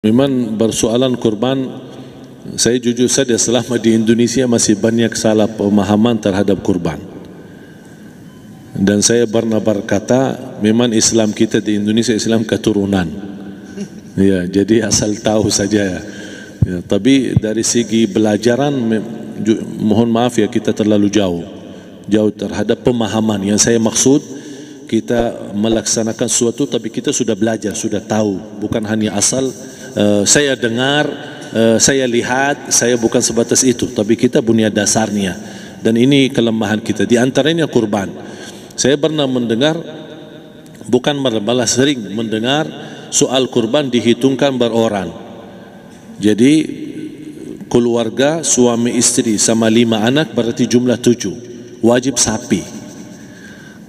Memang persoalan kurban, saya jujur saja selama di Indonesia masih banyak salah pemahaman terhadap kurban. Dan saya pernah berkata, memang Islam kita di Indonesia Islam keturunan. Ya, jadi asal tahu saja. Ya, tapi dari segi belajaran, mohon maaf ya kita terlalu jauh terhadap pemahaman. Yang saya maksud, kita melaksanakan sesuatu tapi kita sudah belajar, sudah tahu, bukan hanya asal saya dengar, saya lihat, saya bukan sebatas itu, tapi kita punya dasarnya. Dan ini kelemahan kita, di antaranya kurban. Saya pernah mendengar, bukan malah sering mendengar soal kurban dihitungkan beroran. Jadi keluarga suami istri sama 5 anak berarti jumlah 7, wajib sapi.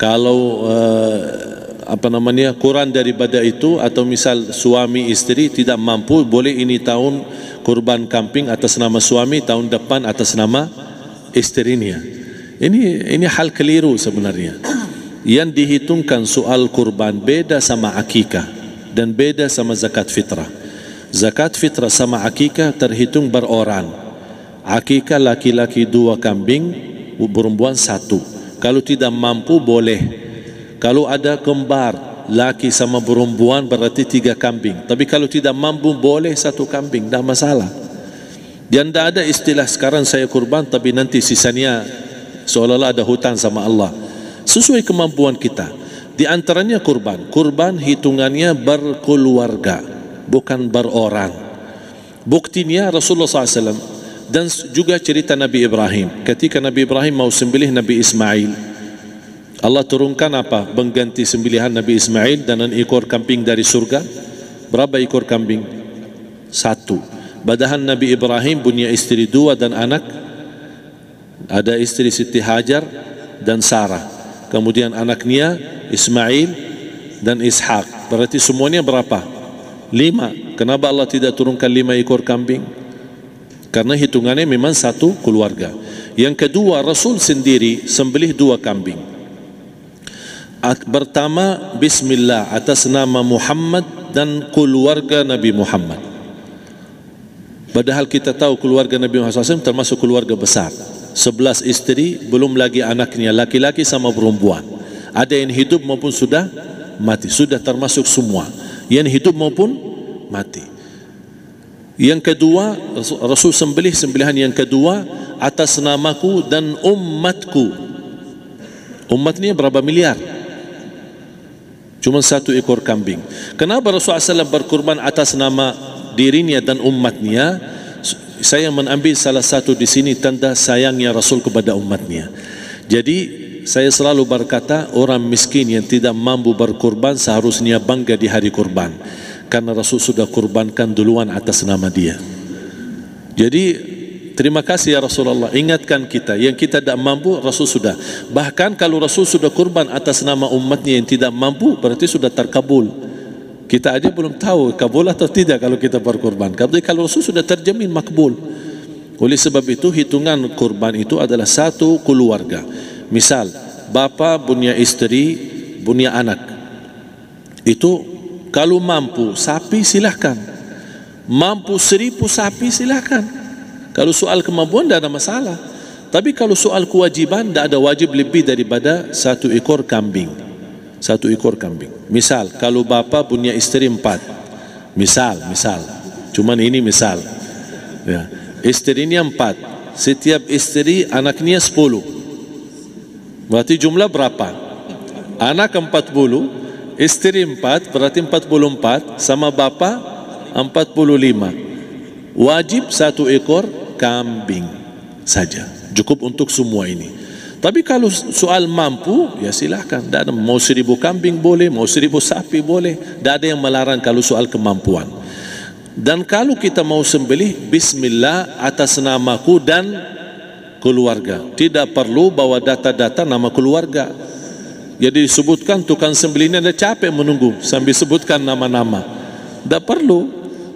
Kalau kurang daripada itu, atau misal suami istri tidak mampu, boleh ini tahun kurban kambing atas nama suami, tahun depan atas nama istrinya. Ini hal keliru sebenarnya. Yang dihitungkan soal kurban beda sama akikah dan beda sama zakat fitrah. Zakat fitrah sama akikah terhitung beroran. Akikah laki-laki 2 kambing, perempuan 1. Kalau tidak mampu boleh. Kalau ada kembar laki sama perempuan berarti 3 kambing. Tapi kalau tidak mampu boleh 1 kambing, tidak masalah. Dan tidak ada istilah sekarang saya kurban tapi nanti sisanya seolah-olah ada hutang sama Allah. Sesuai kemampuan kita. Di antaranya kurban. Kurban hitungannya berkeluarga, bukan beroran. Buktinya Rasulullah SAW dan juga cerita Nabi Ibrahim. Ketika Nabi Ibrahim mau sembelih Nabi Ismail, Allah turunkan apa? Mengganti sembelihan Nabi Ismail dengan ekor kambing dari surga. Berapa ekor kambing? 1. Padahal Nabi Ibrahim punya istri 2 dan anak. Ada istri Siti Hajar dan Sarah. Kemudian anaknya Ismail dan Ishak. Berarti semuanya berapa? 5. Kenapa Allah tidak turunkan 5 ekor kambing? Karena hitungannya memang 1 keluarga. Yang kedua, Rasul sendiri sembelih 2 kambing. Pertama, Bismillah atas nama Muhammad dan keluarga Nabi Muhammad. Padahal kita tahu keluarga Nabi Muhammad SAW termasuk keluarga besar. 11 istri, belum lagi anaknya laki-laki sama perempuan. Ada yang hidup maupun sudah mati. Sudah termasuk semua. Yang hidup maupun mati. Yang kedua, Rasul sembelihan yang kedua atas namaku dan umatku. Umatnya berapa miliar? Cuma 1 ekor kambing. Kenapa Rasulullah SAW berkurban atas nama dirinya dan umatnya? Saya mengambil salah satu di sini tanda sayangnya Rasul kepada umatnya. Jadi saya selalu berkata, orang miskin yang tidak mampu berkurban seharusnya bangga di hari kurban, karena Rasul sudah kurbankan duluan atas nama dia. Jadi terima kasih ya Rasulullah, ingatkan kita. Yang kita tidak mampu, Rasul sudah. Bahkan kalau Rasul sudah kurban atas nama umatnya yang tidak mampu, berarti sudah terkabul. Kita aja belum tahu kabul atau tidak kalau kita berkurban. Tapi kalau Rasul sudah terjamin makbul. Oleh sebab itu, hitungan kurban itu adalah 1 keluarga. Misal, bapa punya istri, punya anak. Itu kalau mampu sapi silahkan. Mampu 1000 sapi silahkan. Kalau soal kemampuan tidak ada masalah. Tapi kalau soal kewajiban, tidak ada wajib lebih daripada 1 ekor kambing. 1 ekor kambing. Misal, kalau bapa punya istri 4. Misal. Cuman ini misal. Ya. Istrinya 4. Setiap istri anaknya 10. Berarti jumlah berapa? Anak 40, istri 4, berarti 44, sama bapa 45. Wajib 1 ekor kambing saja, cukup untuk semua ini. Tapi kalau soal mampu, ya silahkan. Mau 1000 kambing boleh, mau 1000 sapi boleh. Tidak ada yang melarang kalau soal kemampuan. Dan kalau kita mau sembelih, Bismillah atas namaku dan keluarga. Tidak perlu bawa data-data nama keluarga. Jadi disebutkan tukang sembelihnya ada capek menunggu sambil sebutkan nama-nama. Tidak perlu.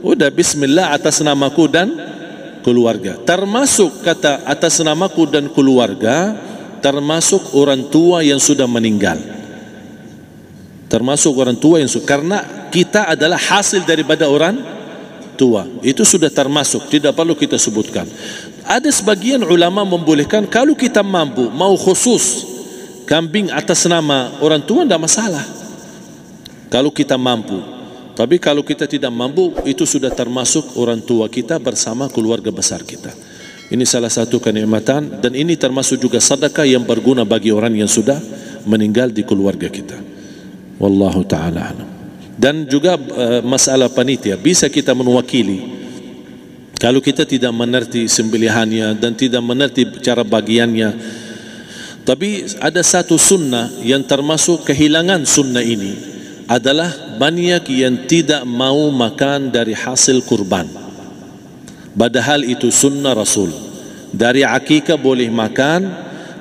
Udah Bismillah atas namaku dan keluarga. Termasuk kata atas namaku dan keluarga, termasuk orang tua yang sudah meninggal. Termasuk orang tua yang sudah, karena kita adalah hasil daripada orang tua. Itu sudah termasuk, tidak perlu kita sebutkan. Ada sebagian ulama membolehkan kalau kita mampu, mau khusus kambing atas nama orang tua, tidak masalah kalau kita mampu. Tapi kalau kita tidak mampu, itu sudah termasuk orang tua kita bersama keluarga besar kita. Ini salah satu kenikmatan, dan ini termasuk juga sedekah yang berguna bagi orang yang sudah meninggal di keluarga kita. Wallahu ta'ala a'lam. Dan juga masalah panitia, bisa kita mewakili. Kalau kita tidak mengerti sembelihannya dan tidak mengerti cara bagiannya. Tapi ada satu sunnah yang termasuk kehilangan sunnah ini, adalah banyak yang tidak mau makan dari hasil kurban. Padahal itu sunnah Rasul. Dari akikah boleh makan,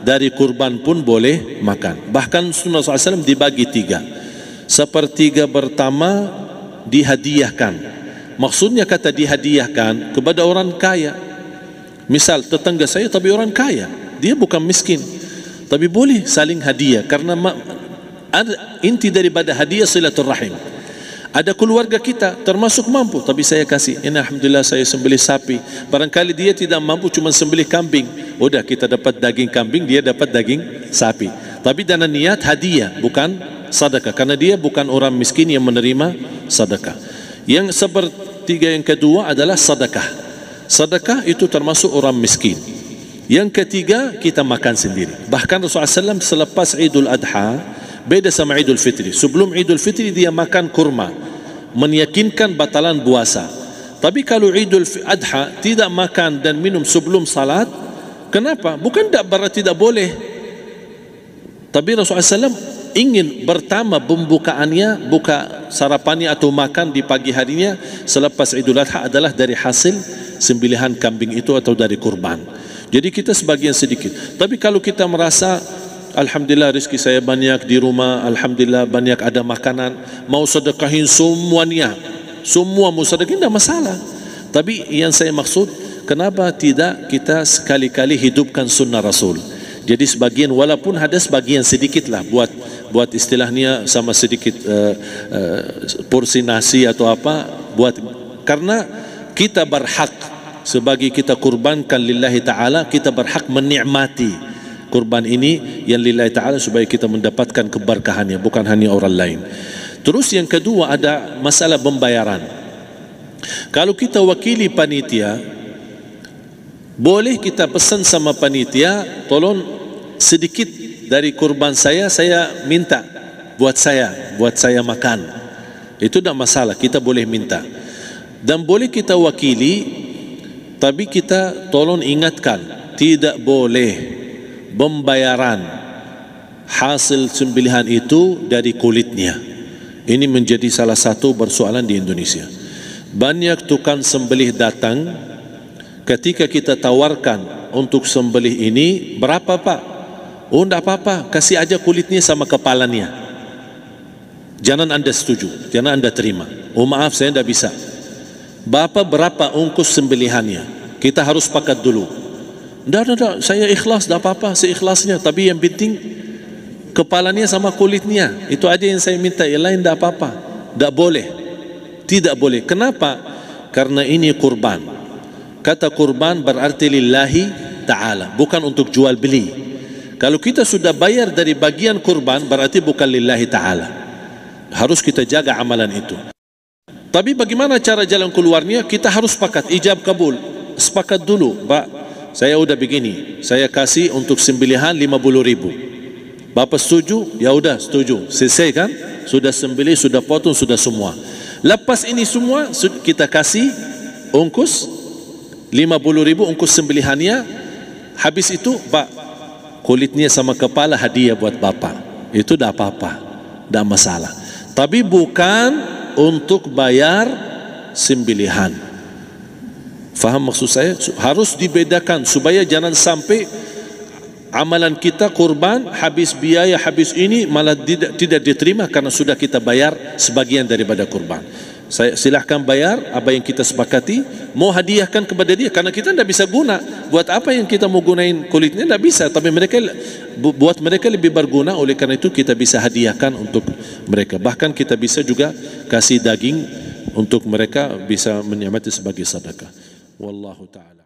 dari kurban pun boleh makan. Bahkan sunnah SAW dibagi 3. Sepertiga pertama dihadiahkan. Maksudnya kata dihadiahkan kepada orang kaya. Misal tetangga saya tapi orang kaya, dia bukan miskin, tapi boleh saling hadiah. Karena inti daripada hadiah silaturrahim. Ada keluarga kita termasuk mampu, tapi saya kasih, ini alhamdulillah saya sembelih sapi. Barangkali dia tidak mampu, cuma sembelih kambing. Udah, kita dapat daging kambing, dia dapat daging sapi. Tapi dengan niat hadiah, bukan sedekah, karena dia bukan orang miskin yang menerima sedekah. Yang sepertiga yang kedua adalah sedekah. Sedekah itu termasuk orang miskin. Yang ketiga, kita makan sendiri. Bahkan Rasulullah SAW selepas Idul Adha, beda sama Idul Fitri. Sebelum Idul Fitri dia makan kurma, meyakinkan batalan puasa. Tapi kalau Idul Adha tidak makan dan minum sebelum salat, kenapa? Bukan berarti tidak boleh. Tapi Rasulullah SAW ingin pertama pembukaannya, buka sarapannya atau makan di pagi harinya selepas Idul Adha adalah dari hasil sembelihan kambing itu atau dari kurban. Jadi kita sebagian sedikit. Tapi kalau kita merasa alhamdulillah rezeki saya banyak di rumah, alhamdulillah banyak ada makanan, mau sedekahin semuanya, semua mau sedekahin, tidak masalah. Tapi yang saya maksud, kenapa tidak kita sekali-kali hidupkan sunnah Rasul? Jadi sebagian, walaupun ada sebagian sedikit lah, buat istilahnya sama sedikit porsi nasi atau apa, karena kita berhak sebagai kita kurbankan lillahi ta'ala, kita berhak menikmati kurban ini yang lillahi ta'ala supaya kita mendapatkan keberkahannya, bukan hanya orang lain. Terus yang kedua ada masalah pembayaran. Kalau kita wakili panitia, boleh kita pesan sama panitia, tolong sedikit dari kurban saya minta buat saya makan. Itu tidak masalah, kita boleh minta. Dan boleh kita wakili, tapi kita tolong ingatkan, tidak boleh pembayaran hasil sembelihan itu dari kulitnya. Ini menjadi salah satu persoalan di Indonesia. Banyak tukang sembelih datang, ketika kita tawarkan untuk sembelih ini, berapa pak? Oh tidak apa-apa, kasih aja kulitnya sama kepalanya. Jangan anda setuju, jangan anda terima. Oh maaf, saya tidak bisa. Bapak berapa ongkos sembelihannya? Kita harus sepakat dulu. Tidak, saya ikhlas, tidak apa-apa, seikhlasnya. Tapi yang penting kepalanya sama kulitnya. Itu aja yang saya minta, yang lain tidak apa-apa. Tidak boleh. Tidak boleh. Kenapa? Karena ini kurban. Kata kurban berarti lillahi ta'ala, bukan untuk jual beli. Kalau kita sudah bayar dari bagian kurban, berarti bukan lillahi ta'ala. Harus kita jaga amalan itu. Tapi bagaimana cara jalan keluarnya? Kita harus sepakat, ijab kabul. Sepakat dulu, Pak, saya udah begini, saya kasih untuk sembelihan 50.000. Bapak setuju? Ya udah setuju. Selesai kan? Sudah sembelih, sudah potong, sudah semua. Lepas ini semua kita kasih ongkos 50.000 ongkos sembelihannya. Habis itu, Pak, kulitnya sama kepala hadiah buat Bapak. Itu dah apa-apa, dah masalah. Tapi bukan untuk bayar sembelihan. Faham maksud saya? Harus dibedakan supaya jangan sampai amalan kita kurban habis biaya, habis ini malah tidak diterima karena sudah kita bayar sebagian daripada kurban. Saya silahkan bayar apa yang kita sepakati, mau hadiahkan kepada dia karena kita tidak bisa guna. Buat apa yang kita mau gunain kulitnya? Tidak bisa. Tapi mereka, buat mereka lebih berguna, oleh karena itu kita bisa hadiahkan untuk mereka. Bahkan kita bisa juga kasih daging untuk mereka bisa menikmati sebagai sedekah. Wallahu taala.